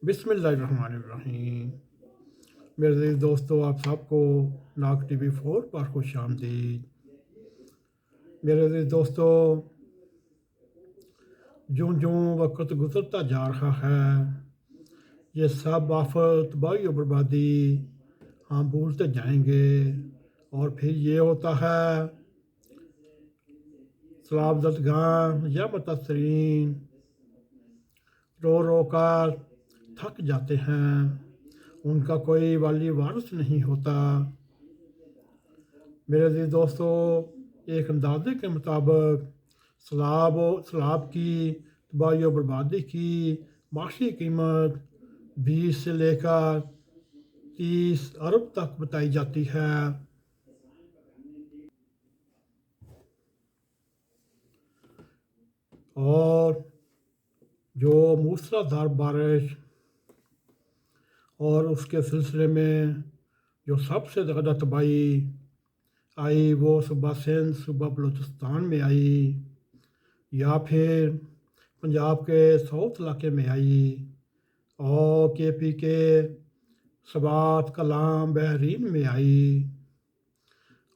बिस्मिल्लाहिर्रहमानिर्रहीम। मेरे अज़ीज़ दोस्तों, आप सबको नाग TV4 पर खुश आमदीद। मेरे अज़ीज़ दोस्तों, जूँ जूँ वक्त गुज़रता जा रहा है, ये सब आफत तबाही और बर्बादी हम भूलते जाएंगे। और फिर ये होता है सलाबज़दगान या मुतासरीन रो रो कर थक जाते हैं, उनका कोई वाली वारिस नहीं होता। मेरे अज़ीज़ दोस्तों, एक अंदाजे के मुताबिक सैलाब की तबाही और बर्बादी की माशी कीमत 20 से लेकर 30 अरब तक बताई जाती है। और जो मूसलाधार बारिश और उसके सिलसिले में जो सबसे ज़्यादा तबाही आई, वो सुबह सिंध सुबह बलूचिस्तान में आई या फिर पंजाब के साउथ इलाके में आई और KP के सवात कलाम बहरीन में आई।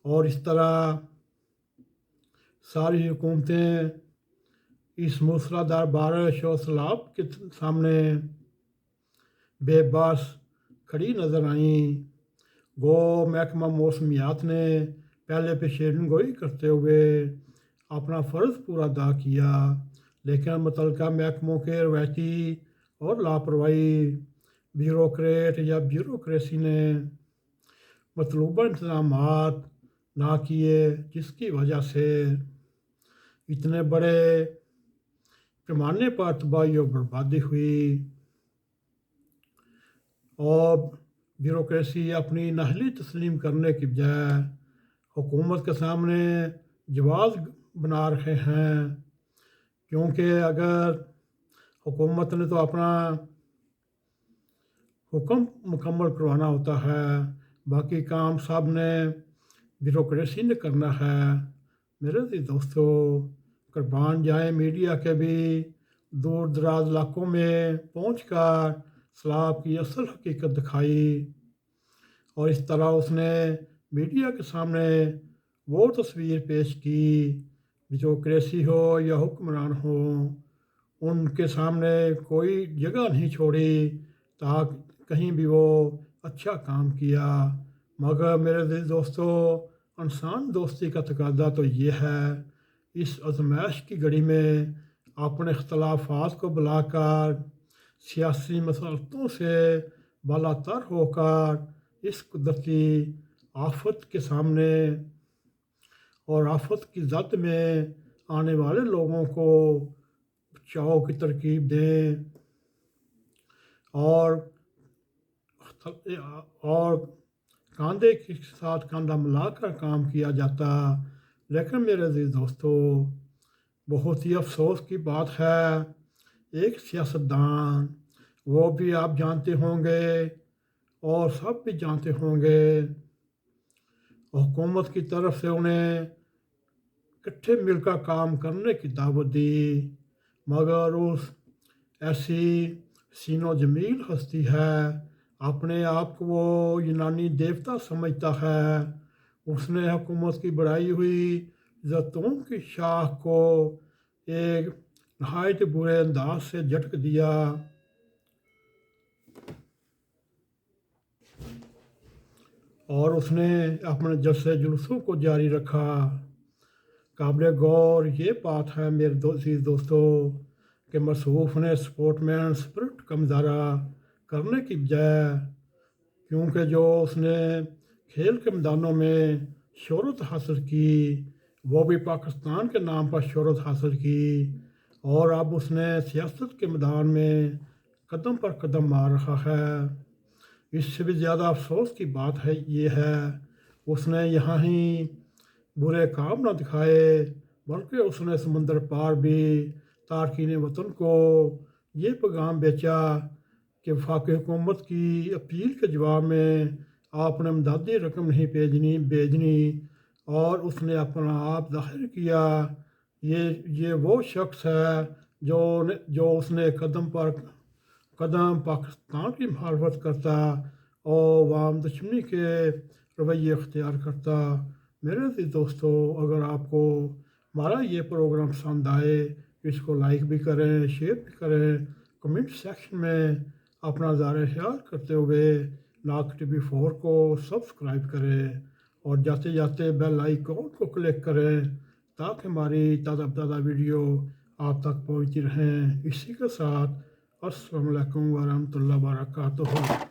और इस तरह सारी हुकूमतें इस मूसलाधार बारिश और सैलाब के सामने बेबस खड़ी नज़र आईं। गो महकमा मौसमियात ने पहले पेशेन गोई करते हुए अपना फ़र्ज़ पूरा अदा किया, लेकिन मुतल्लिका महकमों के रवायती और लापरवाही ब्यूरोक्रेट या ब्यूरोक्रेसी ने मतलूबा इंतज़ामात ना किए, जिसकी वजह से इतने बड़े पैमाने पर तबाही और बर्बादी हुई। और ब्यूरोक्रेसी अपनी नाअहली तस्लीम करने की बजाय हुकूमत के सामने जवाब बना रहे हैं, क्योंकि अगर हुकूमत ने तो अपना हुक्म मुकम्मल करवाना होता है, बाकी काम सब ने ब्यूरोक्रेसी ने करना है। मेरे दोस्तों, कुर्बान जाए मीडिया के भी दूर दराज इलाकों में पहुँच कर सैलाब की असल हकीकत दिखाई। और इस तरह उसने मीडिया के सामने वो तस्वीर पेश की, ब्यूरोक्रेसी हो या हुक्मरान हो, उनके सामने कोई जगह नहीं छोड़ी ताकि कहीं भी वो अच्छा काम किया। मगर मेरे दिल दोस्तों, इंसान दोस्ती का तकाजा तो ये है, इस आजमाइश की घड़ी में अपने इख्तलाफात को बुलाकर सियासी मसलतों से बालातर होकर इस कुदरती आफत के सामने और आफत की जद में आने वाले लोगों को बचाव की तरकीब दें और कंधे के साथ कंधा मिलाकर काम किया जाता। लेकिन मेरे अज़ीज़ दोस्तों, बहुत ही अफसोस की बात है, एक सियासतदान, वो भी आप जानते होंगे और सब भी जानते होंगे, हुकूमत की तरफ से उन्हें इकट्ठे मिलकर काम करने की दावत दी, मगर उस ऐसी सीनो जमील हस्ती है, अपने आप को वो यूनानी देवता समझता है, उसने हुकूमत की बढ़ाई हुई जैतून की शाख को एक नहायत बुरे अंदाज से झटक दिया और उसने अपने जलसे जुलूसों को जारी रखा। काबिल गौर ये बात है मेरे दोस्तों कि मसरूफ़ ने स्पोर्टमैन स्पिरिट का मुजाहरा करने की बजाय, क्योंकि जो उसने खेल के मैदानों में शोहरत हासिल की, वो भी पाकिस्तान के नाम पर शोहरत हासिल की, और अब उसने सियासत के मैदान में कदम पर कदम मार रहा है। इससे भी ज़्यादा अफसोस की बात है ये है, उसने यहाँ ही बुरे काम न दिखाए, बल्कि उसने समंदर पार भी तारकीन वतन को ये पैगाम बेचा कि वफाकी हुकूमत की अपील के जवाब में आपने इमदादी रकम नहीं भेजनी। और उसने अपना आप जाहिर किया, ये वो शख्स है जो उसने कदम पर قدم پاکستان کی مخالفت کرتا اور عوام دشمنی کے رویے اختیار کرتا۔ میرے عزیز دوستو، اگر آپ کو ہمارا یہ پروگرام پسند آئے، اس کو لائک بھی کریں، شیئر بھی کریں، کمنٹ سیکشن میں اپنا نظر خیال کرتے ہوئے ناک ٹی وی 4 کو سبسکرائب کریں اور جاتے جاتے بیل آئیکن کو کلک کریں تاکہ ہماری تازہ ویڈیو آپ تک پہنچتی رہیں۔ اسی کے ساتھ السلام علیکم ورحمۃ اللہ وبرکاتہ۔